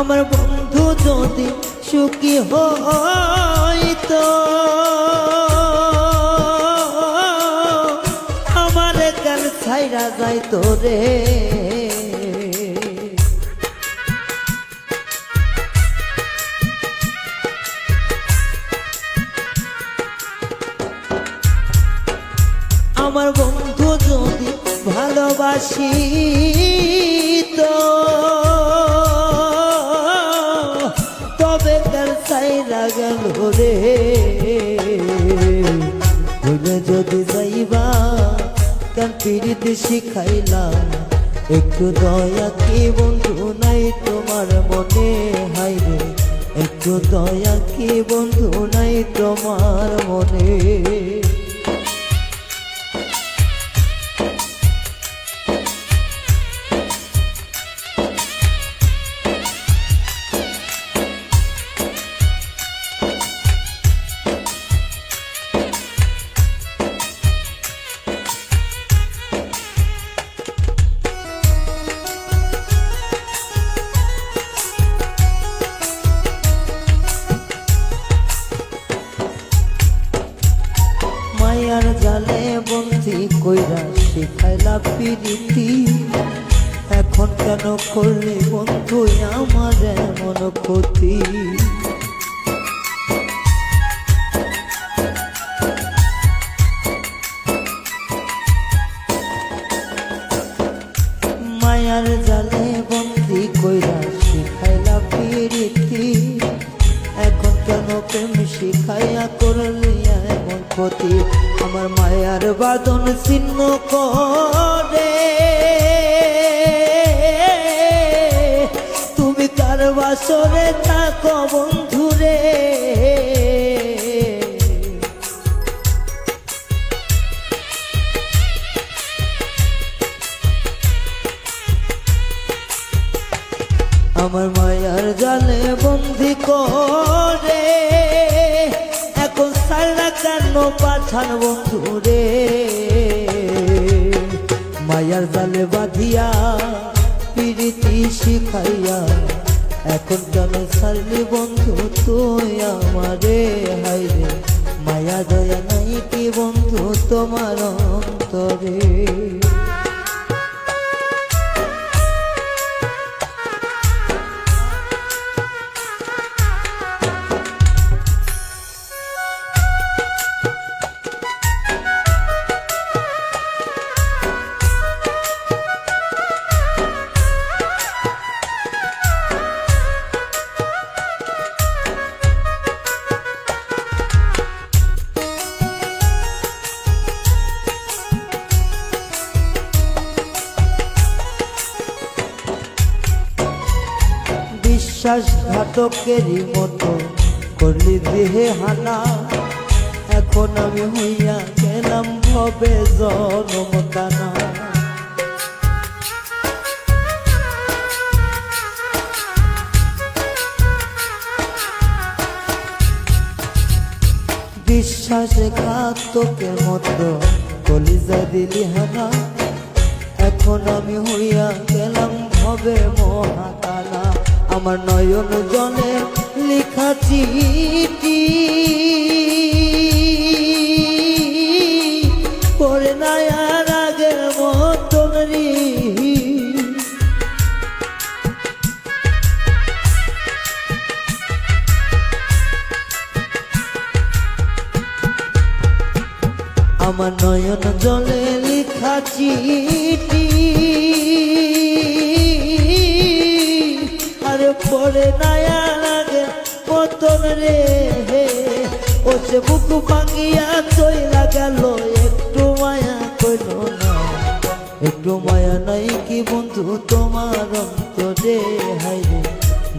আমার বন্ধু যদি সুখী হইতো আমার কেন ছাইরা যাইতো রে। আমার বন্ধু যদি ভালোবাসিতো তবে কার ছাইরা গেল রে। ভুলে যদি যাইবা কার পিরিতি শিখাইলা, একটু দয়া কি বন্ধু নাই তোমার মনে, হাইরে একটু দয়া কি বন্ধু নাই তোমার মনে। মায়ার জালে বন্দি কইরা শিখাইলা পিরিতি, এখন কেন করলি বন্ধু আমার এমন ক্ষতি। মায়ার জালে বন্দি কইরা শিখাইলা পিরিতি, এখন কেন প্রেম শিখাইয়া করলি এমন ক্ষতি। আমার মায়ার বাঁধন ছিন্ন করে তুমি কার বাসরে থাকো বন্ধুরে। আমার মায়ার জালে বন্দি করে এখন সারা কেন পাঠান বন্ধুরে। মায়ার জালে বাঁধিয়া পিরিতি শিখাইয়া, এখন কেন ছাড়লি বন্ধু তুই আমারে, হাইরে মায়া দয়া নাই কি বন্ধু তোমার অন্তরে। বিশ্বাসঘাতকেরই মতো করলি দেহে হানা, এখন আমি হইয়া গেলাম ভবে জনম কানা। বিশ্বাসঘাতকের মতো কলিজা দিলি হানা, এখন আমি হইয়া গেলাম ভবে মহাকানা। আমার নয়ন জলে লেখা চিঠি পড়ে নাই আর আগের মতন রে। আমার নয়ন জলে লেখা চিঠি আরে পড়ে নায়া লাগে মতন রে। ও সে বুক ভাঙিয়া চইলা গেল, একটু মায়া কইল না, একটু মায়া নাই কি বন্ধু তোমার অন্তরে, হাইরে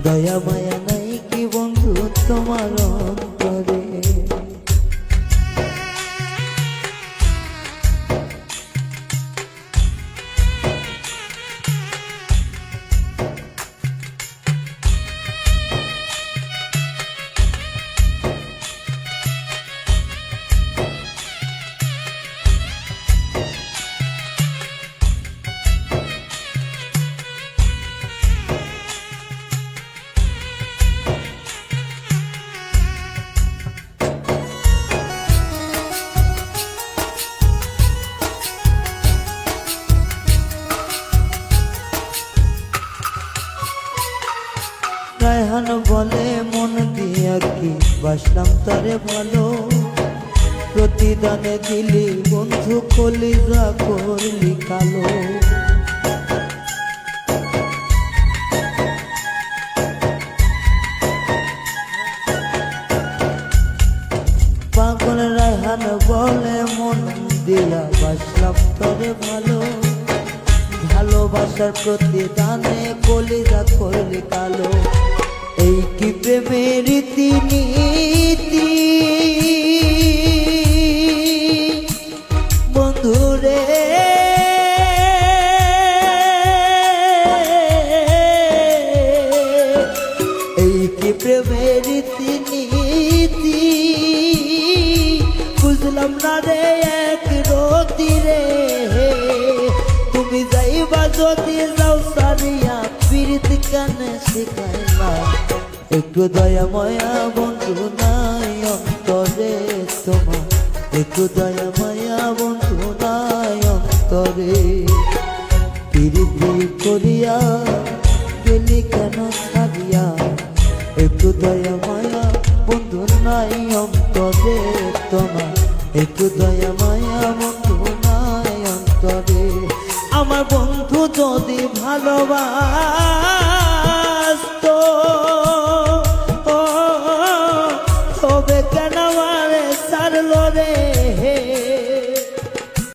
দয়া মায়া নাই কি বন্ধু তোমার অন্তরে। রায়হান বলে মন দিয়া কি বাসলাম তারে ভালো, প্রতিদানে দিলি বন্ধু কলিজা করলি কালো। পাগল রায়হান বলে মন দিয়া বাসলাম তারে ভালো, ভালোবাসার প্রতিদানে কলিজা করলি কালো। এই কি প্রেমের রীতিনীতি বন্ধুরে, এই কি প্রেমের রীতিনীতি বুঝলাম না রে এক রতি রে। তুমি যাইবা যদি যাও সারিয়া পীড়িত কানে শিখাইলা, একটু দয়া মায়া বন্ধু নাই অন্তরে তোমার, একটু দয়া মায়া বন্ধু নাই অন্তরে। পীড়িতি করিয়া গেলি কেন ছাড়িয়া, একটু দয়া মায়া বন্ধু নাই অন্তরে তোমার, একটু দয়া মায়া বন্ধু নাই অন্তরে। আমার বন্ধু যদি ভালোবাসে